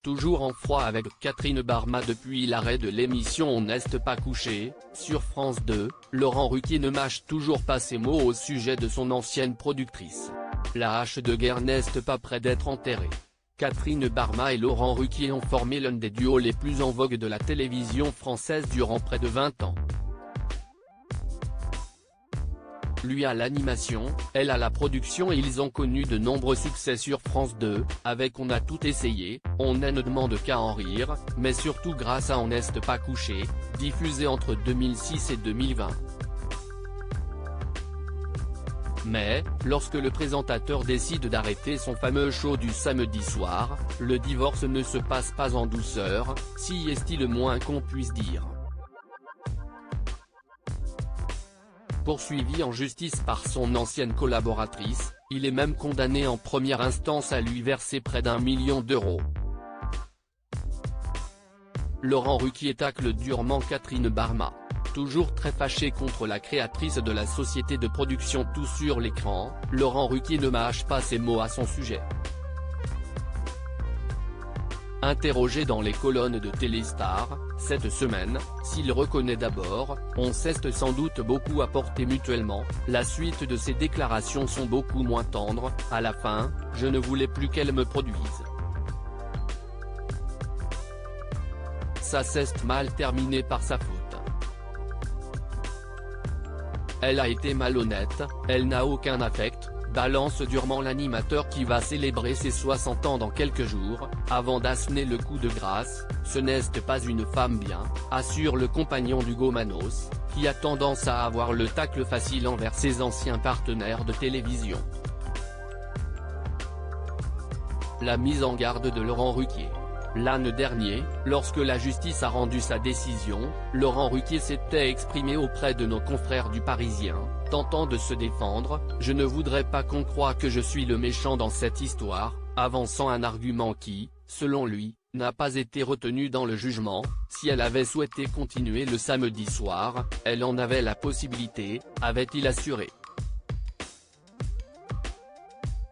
Toujours en froid avec Catherine Barma depuis l'arrêt de l'émission On n'est pas couché, sur France 2, Laurent Ruquier ne mâche toujours pas ses mots au sujet de son ancienne productrice. La hache de guerre n'est pas près d'être enterrée. Catherine Barma et Laurent Ruquier ont formé l'un des duos les plus en vogue de la télévision française durant près de 20 ans. Lui à l'animation, elle à la production et ils ont connu de nombreux succès sur France 2, avec On a tout essayé, On ne demande qu'à en rire, mais surtout grâce à On n'est pas couché, diffusé entre 2006 et 2020. Mais, lorsque le présentateur décide d'arrêter son fameux show du samedi soir, le divorce ne se passe pas en douceur, si est-il le moins qu'on puisse dire. Poursuivi en justice par son ancienne collaboratrice, il est même condamné en première instance à lui verser près d'1 million d'euros. Laurent Ruquier tacle durement Catherine Barma. Toujours très fâché contre la créatrice de la société de production Tout sur l'écran, Laurent Ruquier ne mâche pas ses mots à son sujet. Interrogé dans les colonnes de Téléstar, cette semaine, s'il reconnaît d'abord, on s'est sans doute beaucoup apporté mutuellement, la suite de ses déclarations sont beaucoup moins tendres, à la fin, je ne voulais plus qu'elle me produise. Ça s'est mal terminé par sa faute. Elle a été malhonnête, elle n'a aucun affect, balance durement l'animateur qui va célébrer ses 60 ans dans quelques jours, avant d'assener le coup de grâce. Ce n'est pas une femme bien, assure le compagnon d'Hugo Manos, qui a tendance à avoir le tacle facile envers ses anciens partenaires de télévision. La mise en garde de Laurent Ruquier. L'an dernier, lorsque la justice a rendu sa décision, Laurent Ruquier s'était exprimé auprès de nos confrères du Parisien, tentant de se défendre « Je ne voudrais pas qu'on croie que je suis le méchant dans cette histoire », avançant un argument qui, selon lui, n'a pas été retenu dans le jugement. Si elle avait souhaité continuer le samedi soir, elle en avait la possibilité, avait-il assuré.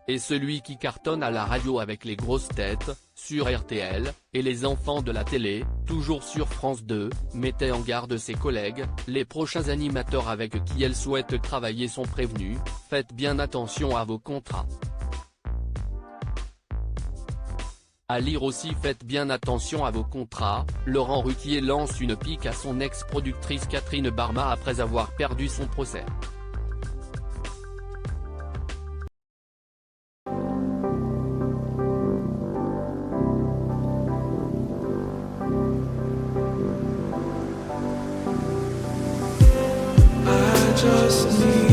Et celui qui cartonne à la radio avec les grosses têtes, sur RTL, et les enfants de la télé, toujours sur France 2, mettait en garde ses collègues, les prochains animateurs avec qui elle souhaite travailler sont prévenus, faites bien attention à vos contrats. À lire aussi faites bien attention à vos contrats, Laurent Ruquier lance une pique à son ex-productrice Catherine Barma après avoir perdu son procès. Just need